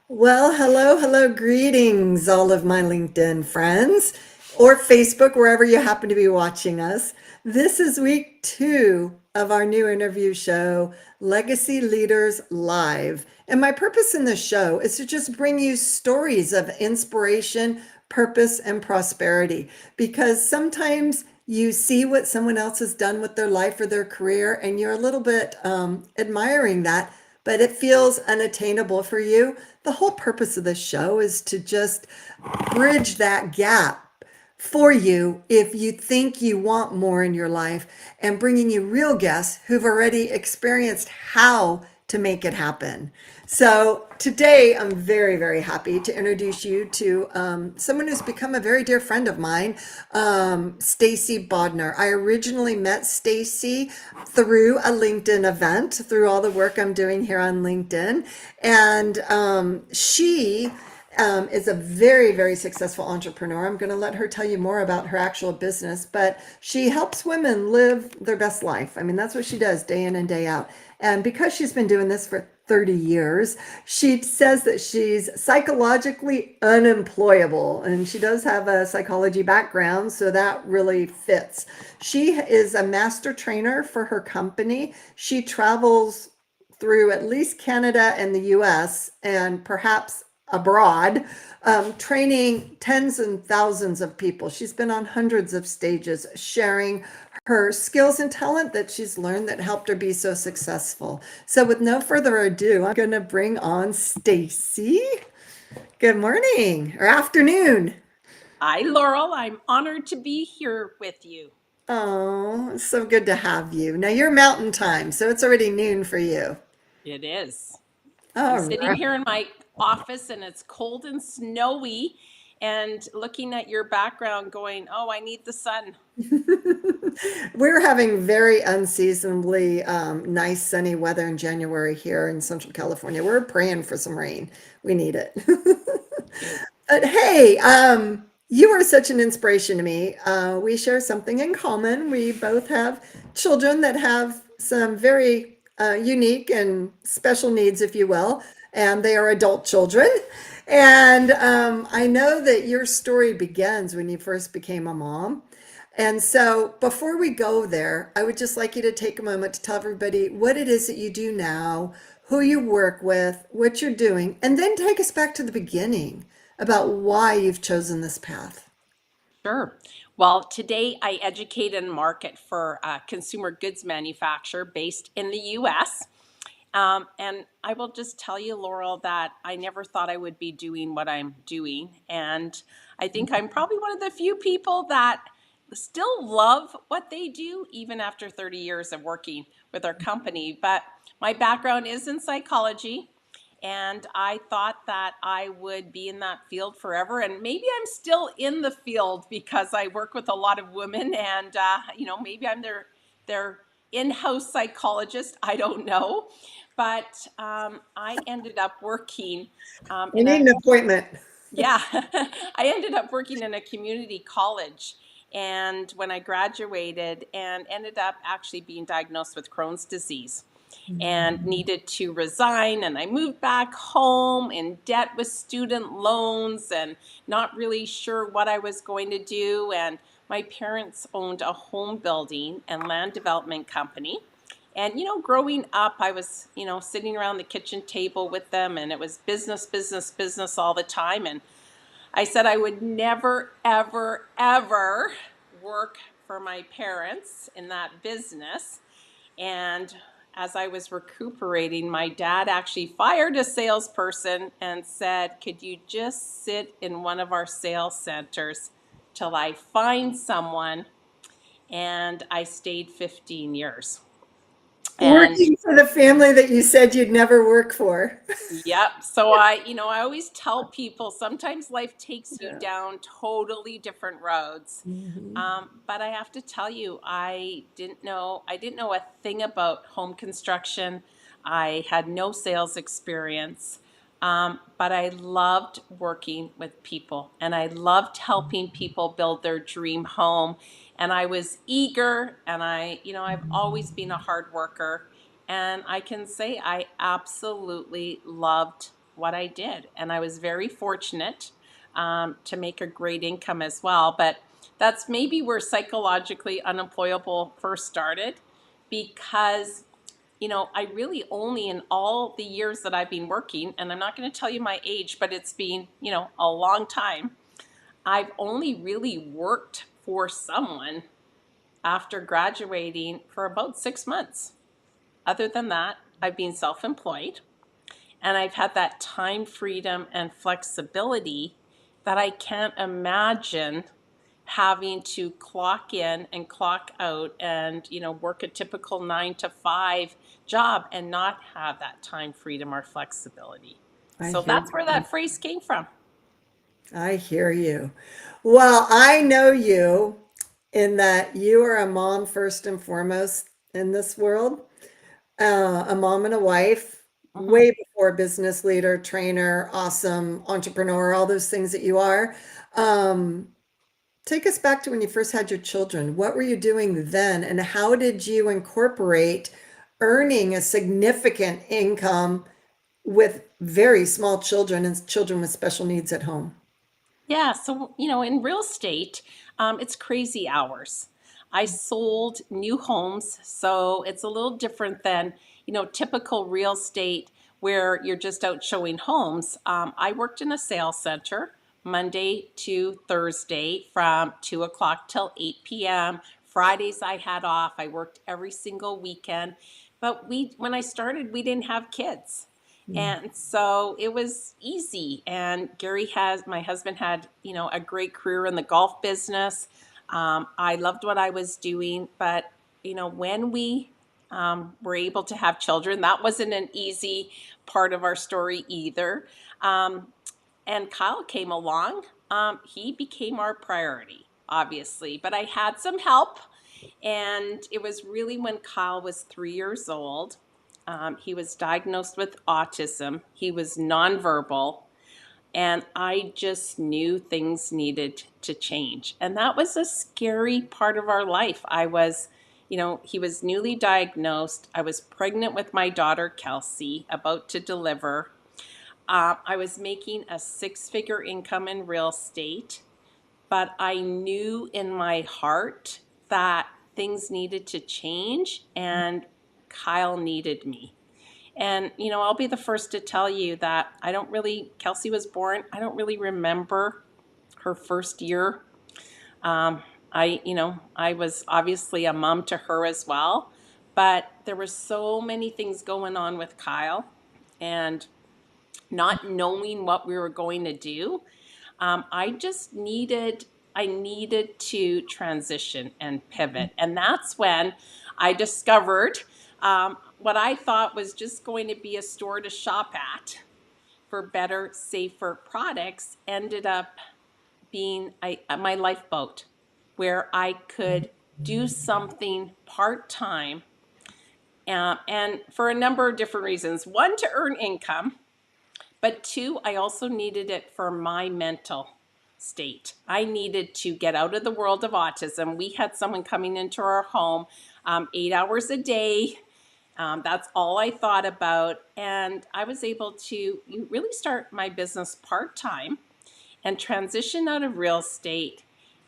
Well, hello, greetings, all of my LinkedIn friends, or Facebook, wherever you happen to be watching us. This is week two of our new interview show, Legacy Leaders Live. And my purpose in this show is to just bring you stories of inspiration, purpose, and prosperity. Because sometimes you see what someone else has done with their life or their career, and you're a little bit admiring that, but it feels unattainable for you. The whole purpose of this show is to just bridge that gap for you if you think you want more in your life, and bringing you real guests who've already experienced how to make it happen. So today I'm very happy to introduce you to someone who's become a very dear friend of mine, Stacy Bodnar. I originally met Stacy through a LinkedIn event, through all the work I'm doing here on LinkedIn. And she is a very successful entrepreneur. I'm going to let her tell you more about her actual business, but she helps women live their best life. I mean, that's what she does day in and day out. And because she's been doing this for 30 years, she says that she's psychologically unemployable. And she does have a psychology background, so that really fits. She is a master trainer for her company. She travels through at least Canada and the US and perhaps abroad, training tens and thousands of people. She's been on hundreds of stages sharing her skills and talent that she's learned that helped her be so successful. So with no further ado, I'm going to bring on Stacy. Good morning or afternoon. Hi, Laurel. I'm honored to be here with you. Oh, so good to have you. Now you're mountain time, so it's already noon for you. It is. I'm All sitting right. here in my office and it's cold and snowy and looking at your background going, oh, I need the sun. We're having very unseasonably nice sunny weather in January here in Central California. We're praying for some rain. We need it. Good. But hey, you are such an inspiration to me. We share something in common. We both have children that have some very unique and special needs, if you will, and they are adult children. And I know that your story begins when you first became a mom. And so before we go there, I would just like you to take a moment to tell everybody what it is that you do now, who you work with, what you're doing, and then take us back to the beginning about why you've chosen this path. Sure. Well, today I educate and market for a consumer goods manufacturer based in the US. And I will just tell you, Laurel, that I never thought I would be doing what I'm doing. And I think I'm probably one of the few people that still love what they do, even after 30 years of working with our company. But my background is in psychology. And I thought that I would be in that field forever. And maybe I'm still in the field because I work with a lot of women, and maybe I'm their in-house psychologist. I don't know, but I ended up working We in need a an appointment. yeah, I ended up working in a community college. And when I graduated, and ended up actually being diagnosed with Crohn's disease and needed to resign. And I moved back home in debt with student loans and not really sure what I was going to do. And my parents owned a home building and land development company. And, growing up, I was, sitting around the kitchen table with them, and it was business, business, business all the time. And I said I would never, ever, ever work for my parents in that business. And as I was recuperating, my dad actually fired a salesperson and said, could you just sit in one of our sales centers till I find someone? And I stayed 15 years. And Working for the family that you said you'd never work for. yep. So I always tell people sometimes life takes you Yeah. down totally different roads. Mhm. But I have to tell you, I didn't know a thing about home construction. I had no sales experience. But I loved working with people, and I loved helping people build their dream home. And I was eager, and I've always been a hard worker. And I can say I absolutely loved what I did. And I was very fortunate to make a great income as well. But that's maybe where psychologically unemployable first started, because I really only, in all the years that I've been working, and I'm not going to tell you my age, but it's been, a long time, I've only really worked for someone after graduating for about 6 months. Other than that, I've been self employed, and I've had that time freedom and flexibility that I can't imagine having to clock in and clock out and work a typical 9 to 5 job and not have that time freedom or flexibility. I So hear that's where you. that phrase came from. I hear you. Well, I know you in that you are a mom first and foremost in this world, a mom and a wife, Hmm. way before business leader, trainer, awesome entrepreneur, all those things that you are. Um, Take us back to when you first had your children. What were you doing then, and how did you incorporate earning a significant income with very small children and children with special needs at home? Yeah, so in real estate, it's crazy hours. I sold new homes, so it's a little different than typical real estate where you're just out showing homes. I worked in a sales center Monday to Thursday from 2 o'clock till 8 p.m. Fridays I had off. I worked every single weekend, but when I started, we didn't have kids. And so it was easy. And my husband had, a great career in the golf business. I loved what I was doing. But, when we were able to have children, that wasn't an easy part of our story either. Um, and Kyle came along. He became our priority, obviously. But I had some help. And it was really when Kyle was 3 years old. He was diagnosed with autism. He was nonverbal. And I just knew things needed to change. And that was a scary part of our life. He was newly diagnosed. I was pregnant with my daughter, Kelsey, about to deliver. I was making a 6-figure income in real estate, but I knew in my heart that things needed to change and Kyle needed me. And, I'll be the first to tell you that Kelsey was born, I don't really remember her first year. I was obviously a mom to her as well, but there were so many things going on with Kyle and not knowing what we were going to do. I needed to transition and pivot. And that's when I discovered what I thought was just going to be a store to shop at for better, safer products ended up being my lifeboat, where I could do something part time, and for a number of different reasons. One, to earn income, but two, I also needed it for my mental state. I needed to get out of the world of autism. We had someone coming into our home 8 hours a day. That's all I thought about. And I was able to really start my business part time and transition out of real estate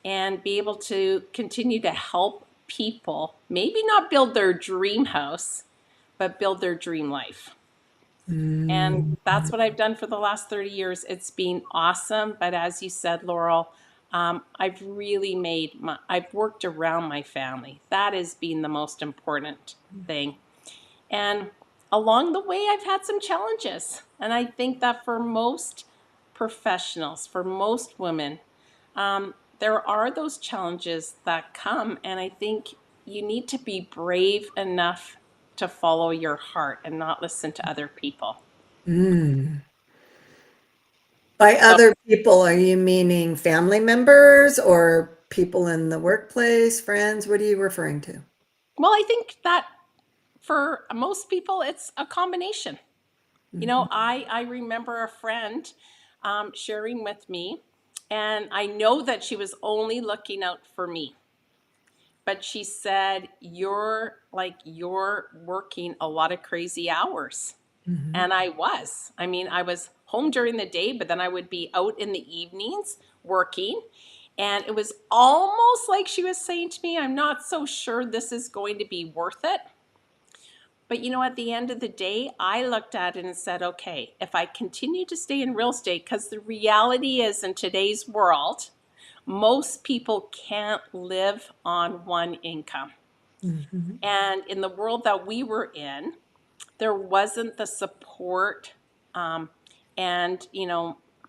and be able to continue to help people maybe not build their dream house, but build their dream life. And Mm. that's what I've done for the last 30 years. It's been awesome. But as you said, Laurel, I've worked around my family. That has been the most important thing. And along the way, I've had some challenges. And I think that for most professionals, for most women, there are those challenges that come. And I think you need to be brave enough to follow your heart and not listen to other people. Mm. By So, other people, are you meaning family members or people in the workplace, friends? What are you referring to? well, I think that for most people, it's a combination. Mhm. I remember a friend sharing with me, and I know that she was only looking out for me. But she said, you're working a lot of crazy hours. Mhm. And I was. I mean, I was home during the day, but then I would be out in the evenings working. And it was almost like she was saying to me, I'm not so sure this is going to be worth it. But at the end of the day, I looked at it and said, okay, if I continue to stay in real estate, because the reality is in today's world, most people can't live on one income. And in the world that we were in, there wasn't the support um, and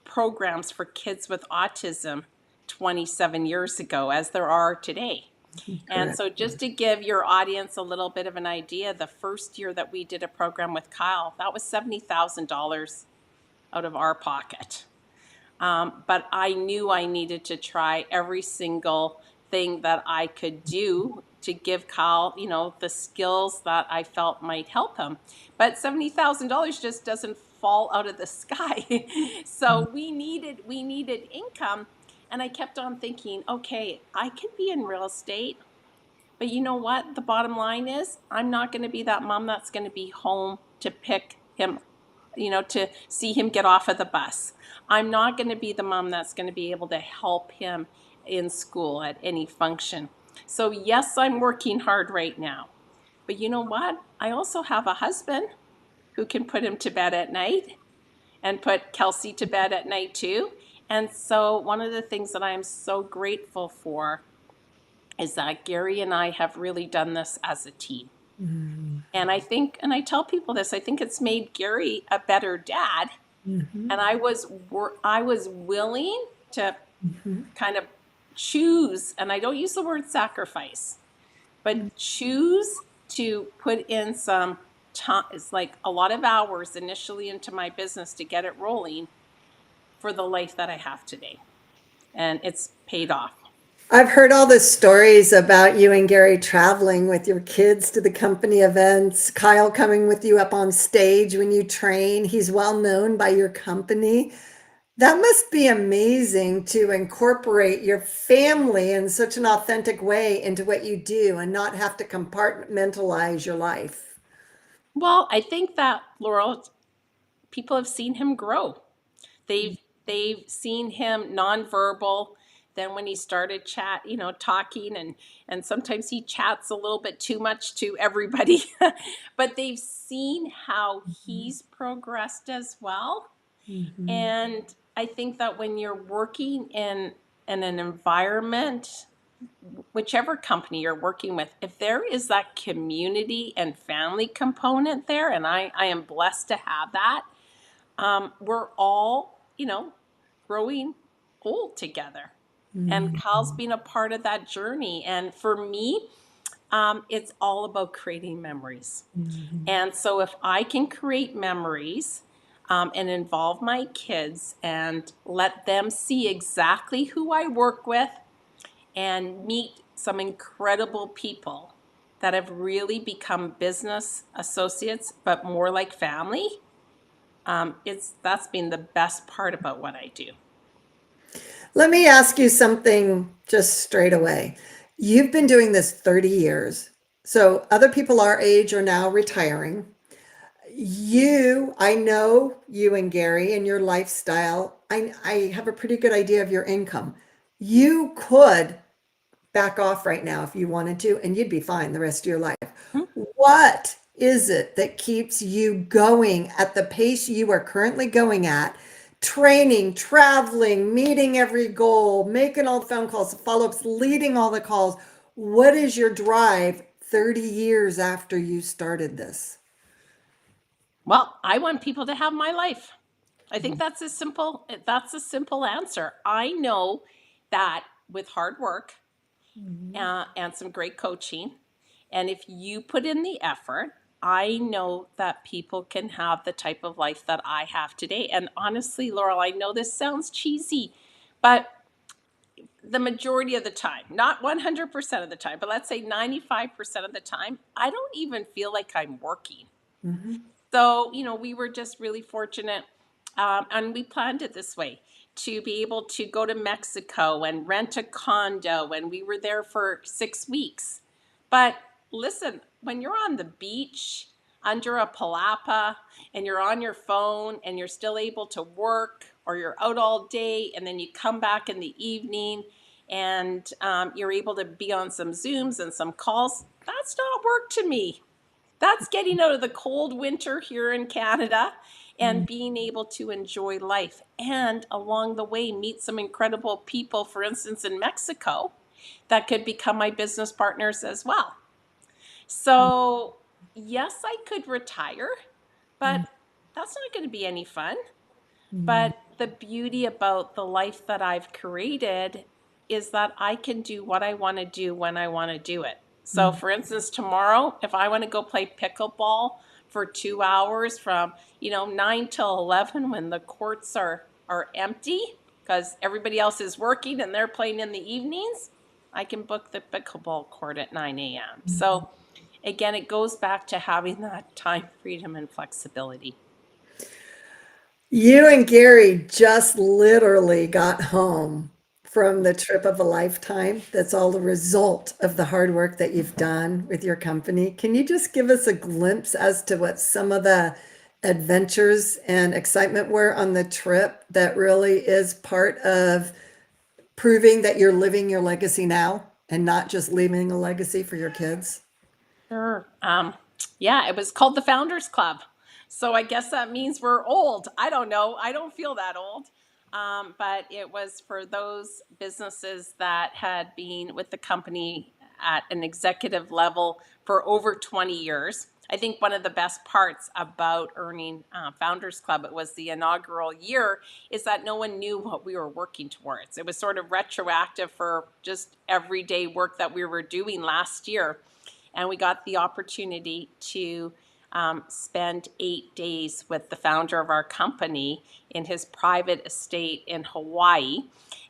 programs for kids with autism 27 years ago as there are today. And Correct. so just to give your audience a little bit of an idea, the first year that we did a program with Kyle, that was $70,000 out of our pocket. But I knew I needed to try every single thing that I could do to give Kyle, the skills that I felt might help him. But $70,000 just doesn't fall out of the sky. So we needed income. And I kept on thinking, okay, I can be in real estate. But you know what? The bottom line is, I'm not going to be that mom that's going to be home to pick him, to see him get off of the bus. I'm not going to be the mom that's going to be able to help him in school at any function. So, yes, I'm working hard right now. But you know what? I also have a husband who can put him to bed at night and put Kelsey to bed at night too. And so, one of the things that I am so grateful for is that Gary and I have really done this as a team. And I think, and I tell people this, I think it's made Gary a better dad. And I was willing to kind of choose, and I don't use the word sacrifice, but choose to put in some time. It's like a lot of hours initially into my business to get it rolling for the life that I have today. And it's paid off. I've heard all the stories about you and Gary traveling with your kids to the company events, Kyle coming with you up on stage when you train. He's well known by your company. That must be amazing to incorporate your family in such an authentic way into what you do and not have to compartmentalize your life. Well, I think that, Laurel, people have seen him grow. They've they've seen him nonverbal. Then when he started talking, and sometimes he chats a little bit too much to everybody, but they've seen how he's progressed as well. And I think that when you're working in an environment, whichever company you're working with, if there is that community and family component there, and I am blessed to have that, we're all, growing old together. And Kyle's been a part of that journey. And for me, it's all about creating memories. And so if I can create memories and involve my kids and let them see exactly who I work with and meet some incredible people that have really become business associates, but more like family, that's been the best part about what I do. Let me ask you something just straight away. You've been doing this 30 years. So other people our age are now retiring. I know you and Gary and your lifestyle. I have a pretty good idea of your income. You could back off right now if you wanted to, and you'd be fine the rest of your life. What is it that keeps you going at the pace you are currently going at? Training, traveling, meeting every goal, making all the phone calls, follow-ups, leading all the calls. What is your drive 30 years after you started this? Well, I want people to have my life. I think that's a simple answer. I know that with hard work and some great coaching, and if you put in the effort, I know that people can have the type of life that I have today. And honestly, Laurel, I know this sounds cheesy, but the majority of the time, not 100% of the time, but let's say 95% of the time, I don't even feel like I'm working. So, we were just really fortunate, and we planned it this way to be able to go to Mexico and rent a condo, and we were there for 6 weeks. But listen, when you're on the beach, under a palapa and you're on your phone and you're still able to work, or you're out all day and then you come back in the evening and you're able to be on some Zooms and some calls. That's not work to me. That's getting out of the cold winter here in Canada and being able to enjoy life, and along the way meet some incredible people, for instance, in Mexico, that could become my business partners as well. So, yes, I could retire, but that's not going to be any fun. But the beauty about the life that I've created is that I can do what I want to do when I want to do it. So, for instance, tomorrow, if I want to go play pickleball for 2 hours from 9 till 11 when the courts are empty because everybody else is working and they're playing in the evenings, I can book the pickleball court at 9 a.m. So, again, it goes back to having that time freedom and flexibility. You and Gary just literally got home from the trip of a lifetime. That's all the result of the hard work that you've done with your company. Can you just give us a glimpse as to what some of the adventures and excitement were on the trip that really is part of proving that you're living your legacy now and not just leaving a legacy for your kids? Sure. Yeah, it was called the Founders Club. So I guess that means we're old. I don't know. I don't feel that old. But it was for those businesses that had been with the company at an executive level for over 20 years. I think one of the best parts about earning Founders Club, it was the inaugural year, is that no one knew what we were working towards. It was sort of retroactive for just everyday work that we were doing last year. And we got the opportunity to spend 8 days with the founder of our company in his private estate in Hawaii.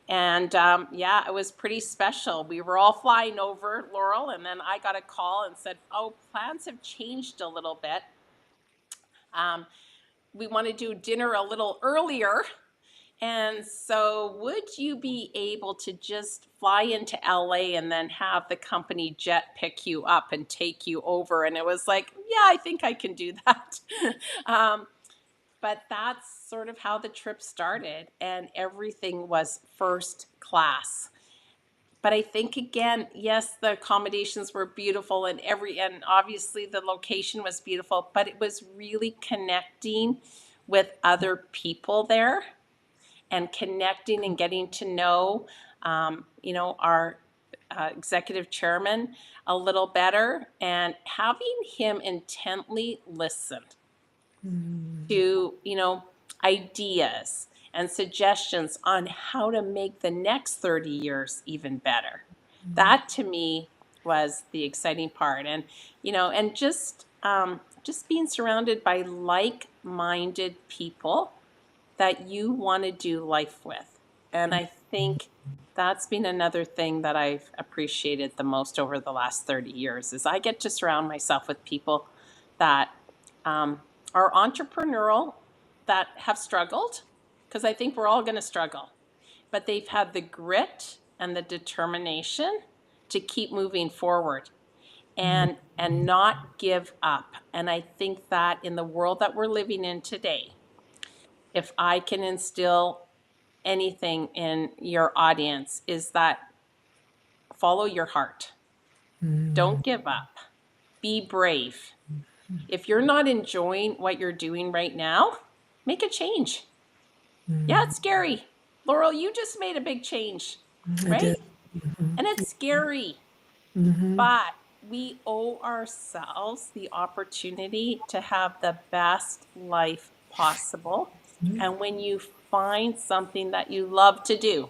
And yeah, it was pretty special. We were all flying over, Laurel, and then I got a call and said, oh, plans have changed a little bit. We want to do dinner a little earlier. And so, would you be able to just fly into LA and then have the company jet pick you up and take you over? And it was like, yeah, I think I can do that. um, but that's sort of how the trip started, and everything was first class. But I think again, yes, the accommodations were beautiful and obviously the location was beautiful, but it was really connecting with other people there and connecting and getting to know, our executive chairman a little better, and having him intently listen to, ideas and suggestions on how to make the next 30 years even better. That to me was the exciting part. And, and just being surrounded by like-minded people that you want to do life with. And I think that's been another thing that I've appreciated the most over the last 30 years is I get to surround myself with people that are entrepreneurial, that have struggled, because I think we're all going to struggle, but they've had the grit and the determination to keep moving forward and not give up. And I think that in the world that we're living in today, if I can instill anything in your audience, is that follow your heart. Don't give up. Be brave. If you're not enjoying what you're doing right now, make a change. Yeah, it's scary. Laurel, you just made a big change, I did. right? And it's scary, but we owe ourselves the opportunity to have the best life possible. And when you find something that you love to do,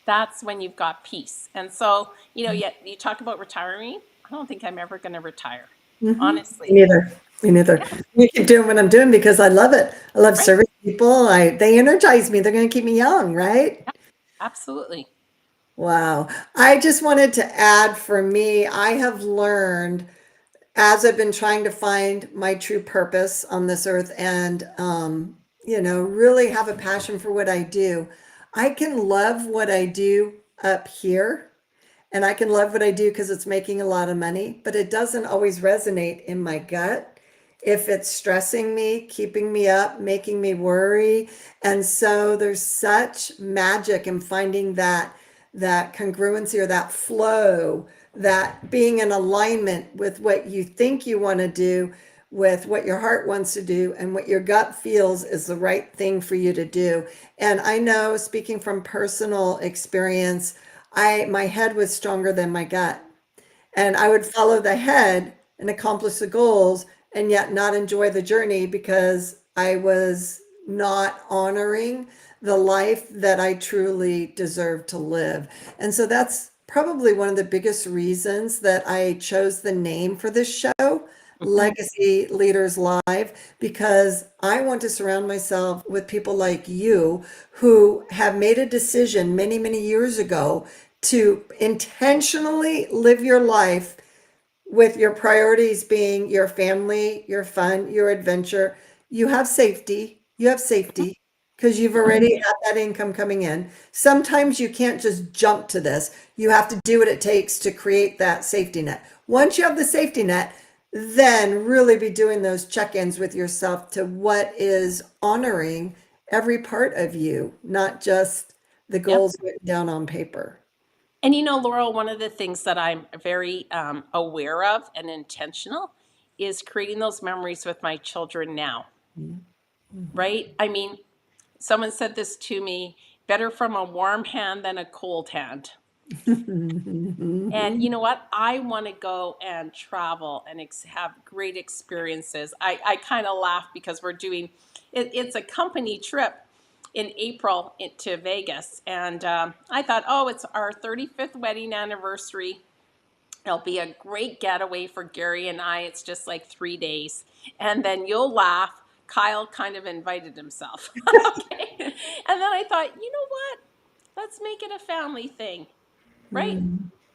that's when you've got peace. And so, yet you talk about retiring. I don't think I'm ever going to retire, Me honestly. neither. Me neither. Yeah, I keep doing what I'm doing because I love it. I love right. serving people. They energize me. They're going to keep me young, right? Yeah, absolutely. Wow. I just wanted to add for me, I have learned as I've been trying to find my true purpose on this earth and, really have a passion for what I do. I can love what I do up here and I can love what I do because it's making a lot of money, but it doesn't always resonate in my gut if it's stressing me, keeping me up, making me worry. And so there's such magic in finding that congruency or that flow, that being in alignment with what you think you want to do, with what your heart wants to do, and what your gut feels is the right thing for you to do. And I know, speaking from personal experience, my head was stronger than my gut. And I would follow the head and accomplish the goals and yet not enjoy the journey because I was not honoring the life that I truly deserve to live. And so that's probably one of the biggest reasons that I chose the name for this show, Mhm. Legacy Leaders Live, because I want to surround myself with people like you who have made a decision many, many years ago to intentionally live your life with your priorities being your family, your fun, your adventure. You have safety. You have safety because you've already had that income coming in. Sometimes you can't just jump to this. You have to do what it takes to create that safety net. Once you have the safety net, then really be doing those check-ins with yourself to what is honoring every part of you, not just the Yep. goals written down on paper. And Laurel, one of the things that I'm very aware of and intentional is creating those memories with my children now, right? I mean, someone said this to me, better from a warm hand than a cold hand. And you know what? I want to go and travel and have great experiences. I kind of laugh because we're doing it's a company trip in April to Vegas. And I thought, oh, it's our 35th wedding anniversary. It'll be a great getaway for Gary and I. It's just like 3 days. And then you'll laugh. Kyle kind of invited himself. Okay. And then I thought, you know what? Let's make it a family thing, right?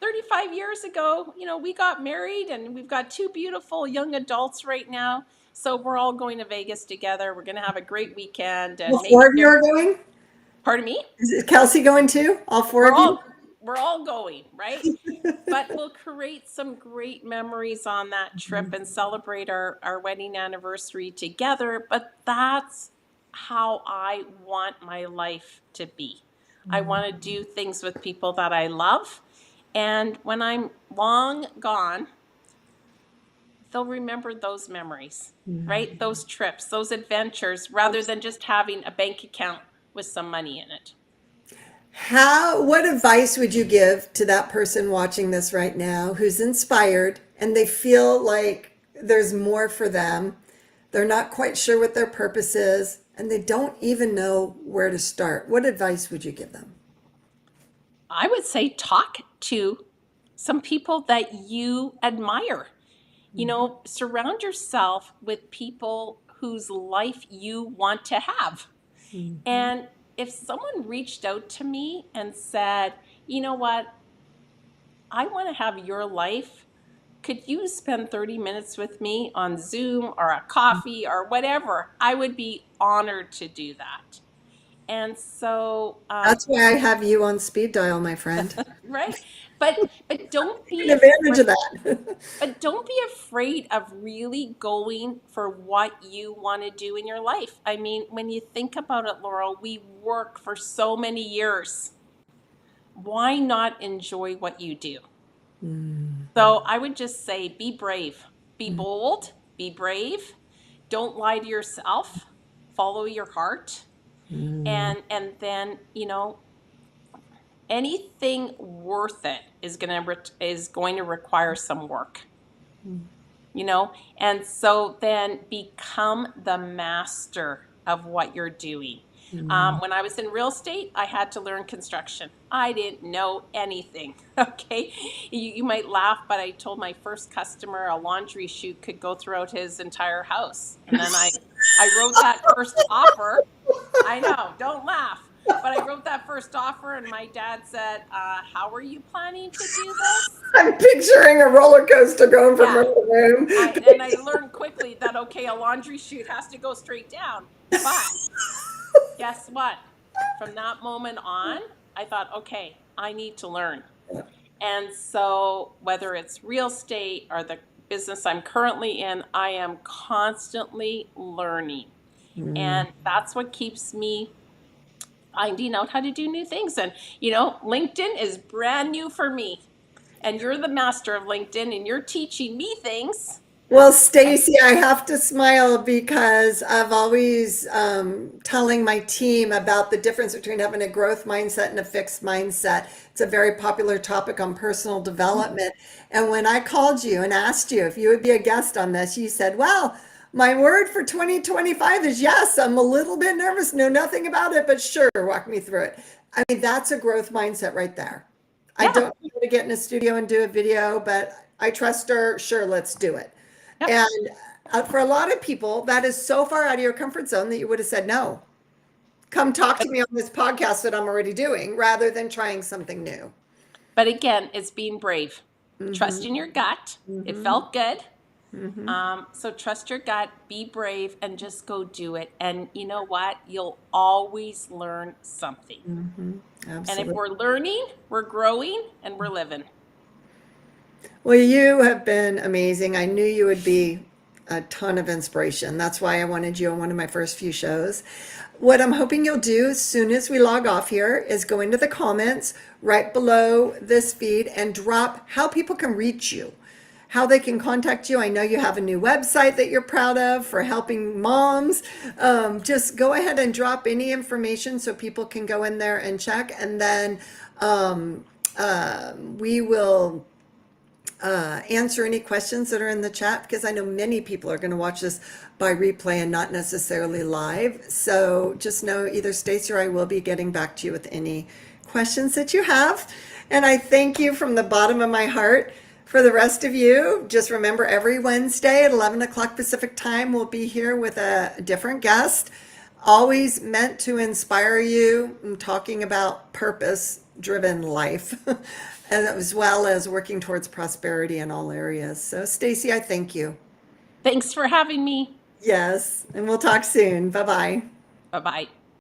35 years ago, we got married and we've got two beautiful young adults right now. So we're all going to Vegas together. We're going to have a great weekend All and maybe four of you are going? pardon me? Is Kelsey going too? All four We're of you? all we're all going, right? But we'll create some great memories on that trip and celebrate our wedding anniversary together. But that's how I want my life to be. I want to do things with people that I love. And when I'm long gone, they'll remember those memories, right? Those trips, those adventures, rather than just having a bank account with some money in it. What advice would you give to that person watching this right now who's inspired and they feel like there's more for them? They're not quite sure what their purpose is and they don't even know where to start. What advice would you give them? I would say talk to some people that you admire. Surround yourself with people whose life you want to have. And if someone reached out to me and said, you know what, I want to have your life. Could you spend 30 minutes with me on Zoom or a coffee or whatever? I would be honored to do that. And so, That's why I have you on speed dial, my friend. right? But don't Take be advantage afraid. of that. But don't be afraid of really going for what you want to do in your life. I mean, when you think about it, Laurel, we work for so many years. Why not enjoy what you do? So I would just say be brave, be bold, be brave. Don't lie to yourself. Follow your heart. And then, anything worth it is going to require some work. And so then become the master of what you're doing. When I was in real estate, I had to learn construction. I didn't know anything. Okay, you might laugh, but I told my first customer a laundry chute could go throughout his entire house, and then I wrote that first offer. I know, don't laugh. But I wrote that first offer, and my dad said, "How are you planning to do this?" I'm picturing a roller coaster going from Yeah, room to room. I learned quickly that okay, a laundry chute has to go straight down. But guess what? From that moment on, I thought, okay, I need to learn. And so, whether it's real estate or the business I'm currently in, I am constantly learning. Mm. And that's what keeps me finding out how to do new things. And, LinkedIn is brand new for me. And you're the master of LinkedIn and you're teaching me things. Well, And Stacy, I have to smile because I've always telling my team about the difference between having a growth mindset and a fixed mindset. It's a very popular topic on personal development. And when I called you and asked you if you would be a guest on this, you said, well, my word for 2025 is yes. I'm a little bit nervous, know nothing about it, but sure, walk me through it. I mean, that's a growth mindset right there. I yeah, don't know how to get in a studio and do a video, but I trust her. Sure, let's do it. yep. And for a lot of people, that is so far out of your comfort zone that you would have said, no, come talk to But, me on this podcast that I'm already doing rather than trying something new. but again, it's being brave. Hmm. Trust in your gut. It Hmm. felt good. Hmm. So trust your gut, be brave, and just go do it. And you know what? You'll always learn something. Hmm. And if Absolutely. we're learning, we're growing, and we're living. Well, you have been amazing. I knew you would be a ton of inspiration. That's why I wanted you on one of my first few shows. What I'm hoping you'll do as soon as we log off here is go into the comments right below this feed and drop how people can reach you, how they can contact you. I know you have a new website that you're proud of for helping moms. Just go ahead and drop any information so people can go in there and check. And then we will answer any questions that are in the chat because I know many people are going to watch this by replay and not necessarily live. So just know either Stacey or I will be getting back to you with any questions that you have. And I thank you from the bottom of my heart. For the rest of you, just remember every Wednesday at 11 o'clock Pacific time, we'll be here with a different guest. Always meant to inspire you. I'm talking about purpose driven life. And as well as working towards prosperity in all areas. So, Stacy, I thank you. Thanks for having me. Yes, and we'll talk soon. Bye bye. Bye bye.